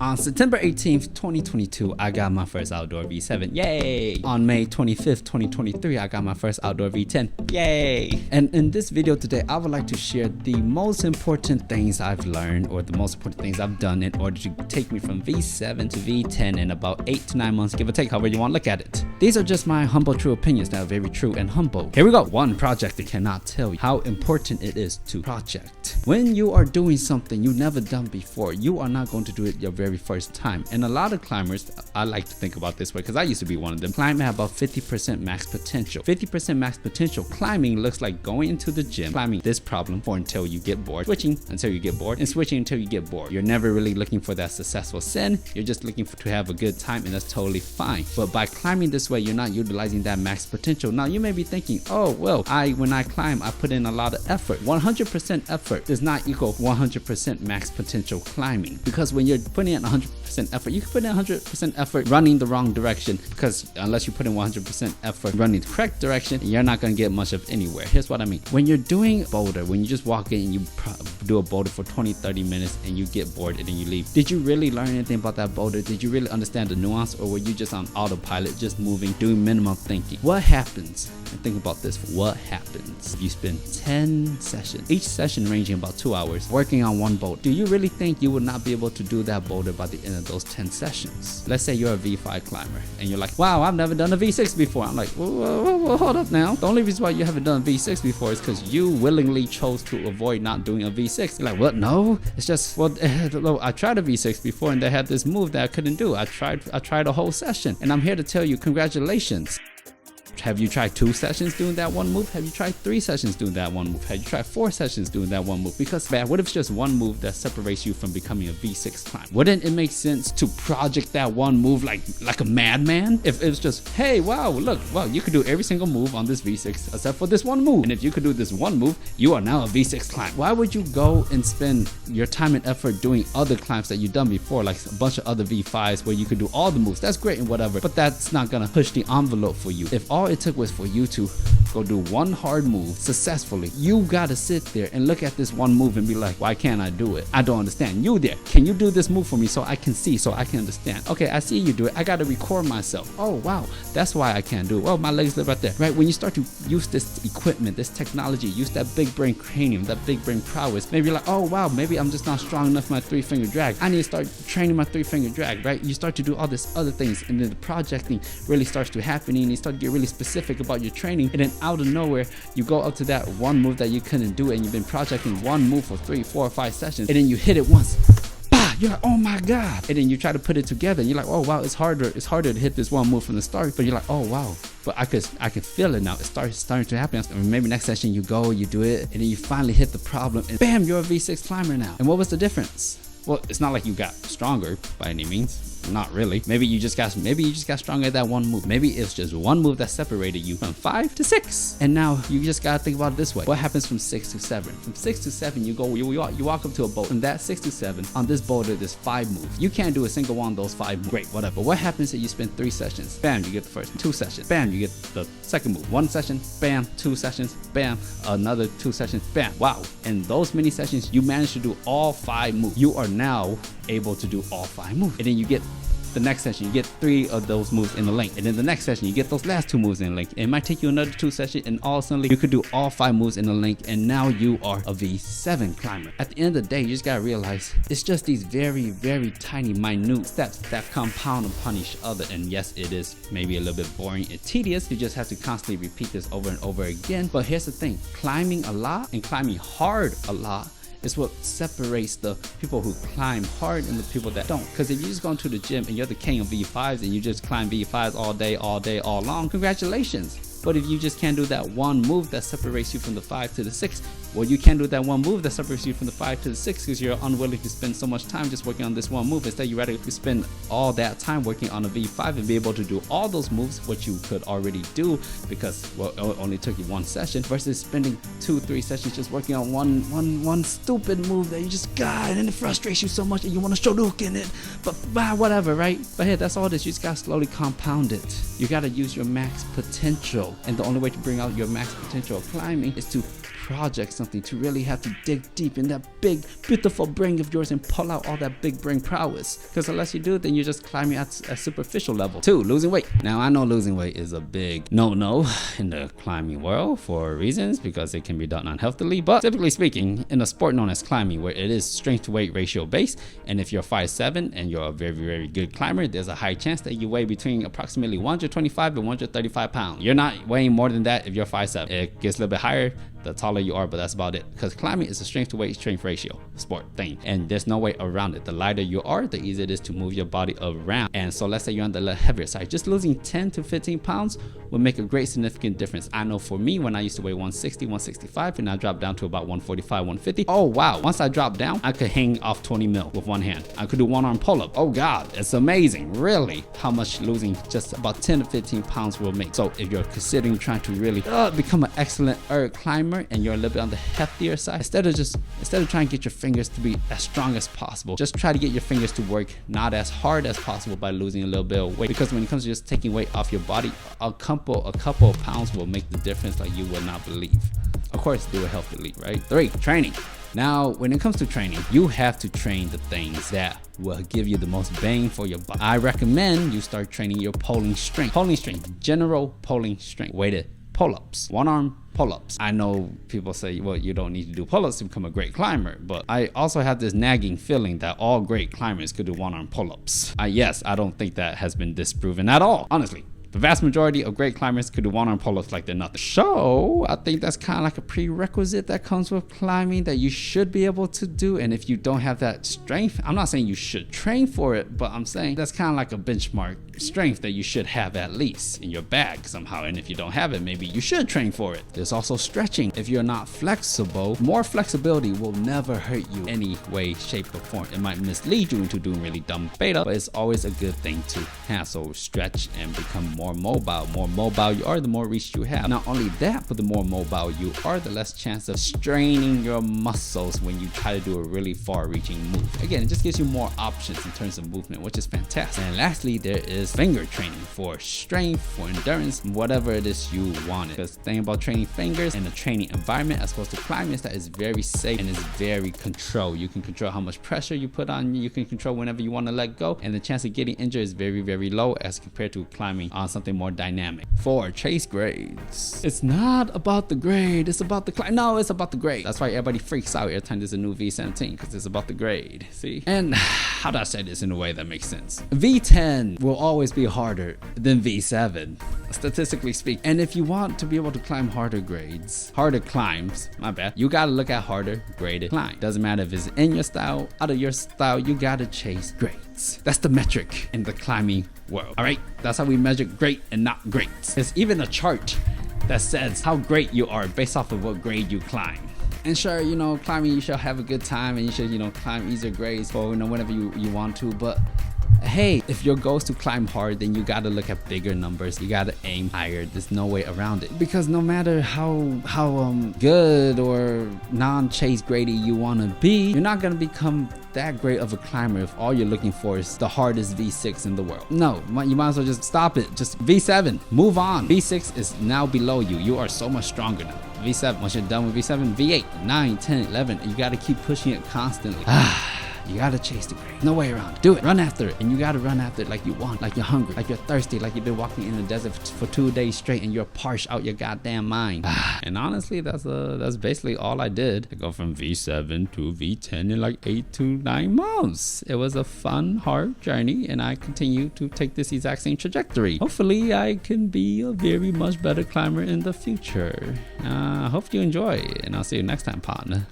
On September 18th, 2022, I got my first outdoor V7. Yay! On May 25th, 2023, I got my first outdoor V10. Yay! And in this video today, I would like to share the most important things I've learned, or the most important things I've done in order to take me from V7 to V10 in about 8 to 9 months, give or take, however you want to look at it. These are just my humble, true opinions that are very true and humble. Here we go. One project that cannot tell you how important it is to project. When you are doing something you've never done before, you are not going to do it your very first time. And a lot of climbers, I like to think about this way because I used to be one of them, climb at about 50% max potential. 50% max potential climbing looks like going into the gym, climbing this problem for until you get bored, switching until you get bored, and switching until you get bored. You're never really looking for that successful sin. You're just looking to have a good time, and that's totally fine. But by climbing this way, you're not utilizing that max potential. Now you may be thinking, oh well, when I climb, I put in a lot of effort. 100% effort does not equal 100% max potential climbing, because when you're putting in 100% effort, you can put in 100% effort running the wrong direction, because unless you put in 100% effort running the correct direction, you're not going to get much of anywhere. Here's what I mean. When you're doing boulder, when you just walk in and you do a boulder for 20-30 minutes and you get bored and then you leave, did you really learn anything about that boulder? Did you really understand the nuance, or were you just on autopilot, just moving, doing minimum thinking? What happens, and think about this, what happens if you spend 10 sessions, each session ranging about 2 hours, working on one boulder? Do you really think you would not be able to do that boulder by the end of those 10 sessions? Let's say you're a V5 climber and you're like, wow, I've never done a V6 before. I'm like, whoa, hold up now. The only reason why you haven't done a V6 before is because you willingly chose to avoid not doing a V6. You're like, what? No, it's just, well, I tried a V6 before and they had this move that I couldn't do. I tried a whole session, and I'm here to tell you, congratulations. Have you tried 2 sessions doing that one move? Have you tried 3 sessions doing that one move? Have you tried 4 sessions doing that one move? Because man, what if it's just one move that separates you from becoming a V6 climber? Wouldn't it make sense to project that one move like a madman? If it was just, hey, wow, look, well, you could do every single move on this V6 except for this one move. And if you could do this one move, you are now a V6 climber. Why would you go and spend your time and effort doing other climbs that you've done before, like a bunch of other V5s where you could do all the moves? That's great and whatever, but that's not gonna push the envelope for you. If all it took was for you to go do one hard move successfully, you gotta sit there and look at this one move and be like, why can't I do it? I don't understand. You there, can you do this move for me so I can see, so I can understand? Okay, I see you do it. I gotta record myself. Oh wow, that's why I can't do it. Well, my legs live right there, right? When you start to use this equipment, this technology, use that big brain cranium, that big brain prowess, maybe you're like, oh wow, maybe I'm just not strong enough for my 3-finger drag. I need to start training my 3-finger drag, right? You start to do all this other things, and then the projecting really starts to happen, and you start to get really specific about your training, and then out of nowhere you go up to that one move that you couldn't do, and you've been projecting one move for 3, 4, or 5 sessions, and then you hit it once, bah, you're like, oh my god, and then you try to put it together and you're like, oh wow, it's harder to hit this one move from the start, but you're like, oh wow, but I can feel it now. It's starting to happen. Or maybe next session you go, you do it, and then you finally hit the problem, and bam, you're a V6 climber now. And what was the difference? Well, it's not like you got stronger by any means. Not really. Maybe you just got stronger at that one move. Maybe it's just one move that separated you from 5 to 6. And now you just gotta think about it this way. What happens from 6 to 7? From 6 to 7, you walk up to a boulder. From that 6 to 7, on this boulder, there's 5 moves. You can't do a single one of those 5 moves. Great, whatever. But what happens if you spend 3 sessions? Bam, you get the first 2 sessions. Bam, you get the second move. 1 session, bam, 2 sessions, bam, another 2 sessions, bam. Wow. In those many sessions, you managed to do all 5 moves. You are now able to do all 5 moves. And then you get the next session, you get 3 of those moves in the link, and then the next session you get those last 2 moves in the link. It might take you another 2 sessions, and all suddenly you could do all 5 moves in the link, and now you are a V7 climber. At the end of the day, you just gotta realize it's just these very, very tiny, minute steps that compound upon each other. And yes, it is maybe a little bit boring and tedious. You just have to constantly repeat this over and over again. But here's the thing, climbing a lot and climbing hard a lot is what separates the people who climb hard and the people that don't. Because if you just go into the gym and you're the king of V5s and you just climb V5s all day, all long, congratulations. But if you just can't do that one move that separates you from the 5 to the 6, well, you can't do that one move that separates you from the 5 to the 6 because you're unwilling to spend so much time just working on this one move. Instead, you rather spend all that time working on a V5 and be able to do all those moves, what you could already do because, well, it only took you 1 session, versus spending 2-3 sessions just working on one stupid move that you just got, and it frustrates you so much and you want to Shoryuken in it, but whatever, right? But hey, that's all it is. You just gotta slowly compound it. You gotta use your max potential, and the only way to bring out your max potential of climbing is to project something, to really have to dig deep in that big, beautiful brain of yours and pull out all that big brain prowess. Because unless you do, then you're just climbing at a superficial level. 2, losing weight. Now, I know losing weight is a big no-no in the climbing world for reasons, because it can be done unhealthily. But typically speaking, in a sport known as climbing, where it is strength to weight ratio based, and if you're 5'7" and you're a very, very good climber, there's a high chance that you weigh between approximately 125 and 135 pounds. You're not weighing more than that if you're 5'7". It gets a little bit higher the taller you are, but that's about it, because climbing is a strength to weight strength ratio sport thing, and there's no way around it. The lighter you are, the easier it is to move your body around. And so let's say you're on the heavier side, just losing 10 to 15 pounds will make a great significant difference. I know for me, when I used to weigh 160, 165, and I dropped down to about 145, 150, oh wow, once I dropped down, I could hang off 20 mil with one hand. I could do one arm pull-up. Oh god, it's amazing really how much losing just about 10 to 15 pounds will make. So if you're considering trying to really become an excellent climber, and you're a little bit on the heftier side, instead of trying to get your fingers to be as strong as possible, just try to get your fingers to work not as hard as possible by losing a little bit of weight. Because when it comes to just taking weight off your body, a couple of pounds will make the difference like you will not believe. Of course, do it healthily, right? 3, training. Now, when it comes to training, you have to train the things that will give you the most bang for your buck. I recommend you start training your pulling strength. Pulling strength, general pulling strength, weighted pull-ups, one arm pull-ups. I know people say, well, you don't need to do pull-ups to become a great climber, but I also have this nagging feeling that all great climbers could do one-arm pull-ups. Yes, I don't think that has been disproven at all, honestly. The vast majority of great climbers could do one-arm pull-ups like they're nothing. So I think that's kind of like a prerequisite that comes with climbing that you should be able to do. And if you don't have that strength, I'm not saying you should train for it, but I'm saying that's kind of like a benchmark strength that you should have at least in your bag somehow. And if you don't have it, maybe you should train for it. There's also stretching. If you're not flexible, more flexibility will never hurt you any way, shape, or form. It might mislead you into doing really dumb beta, but it's always a good thing to have. So stretch and become more mobile. More mobile you are, the more reach you have. Not only that, but the more mobile you are, the less chance of straining your muscles when you try to do a really far-reaching move. Again, it just gives you more options in terms of movement, which is fantastic. And lastly, there is finger training for strength, for endurance, whatever it is you want. Because the thing about training fingers in a training environment as opposed to climbing is that it's very safe and it's very controlled. You can control how much pressure you put on you can control whenever you want to let go, and the chance of getting injured is very, very low as compared to climbing on something more dynamic. 4, chase grades. It's not about the grade, it's about the climb. No, it's about the grade. That's why everybody freaks out every time there's a new V17, because it's about the grade. See? And how do I say this in a way that makes sense? V10 will always be harder than V7, statistically speaking. And if you want to be able to climb harder grades, harder climbs, my bad, you gotta look at harder graded climb. Doesn't matter if it's in your style, out of your style, you gotta chase grades. That's the metric in the climbing world. All right, that's how we measure great and not great. There's even a chart that says how great you are based off of what grade you climb. And sure, you know, climbing, you should have a good time and you should, you know, climb easier grades for, you know, whenever you want to. But hey, if your goal is to climb hard, then you gotta look at bigger numbers. You gotta aim higher. There's no way around it. Because no matter how good or non-chase grady you wanna be, you're not gonna become that great of a climber if all you're looking for is the hardest V6 in the world. No, you might as well just stop it. Just V7, move on. V6 is now below you. You are so much stronger now. V7, once you're done with V7, V8, 9, 10, 11, you gotta keep pushing it constantly. You gotta chase the grade. No way around it. Do it. Run after it. And you gotta run after it like you want, like you're hungry, like you're thirsty, like you've been walking in the desert for 2 days straight and you're parched out your goddamn mind. And honestly, that's basically all I did. I go from V7 to V10 in like 8 to 9 months. It was a fun, hard journey, and I continue to take this exact same trajectory. Hopefully, I can be a very much better climber in the future. I hope you enjoy, and I'll see you next time, partner.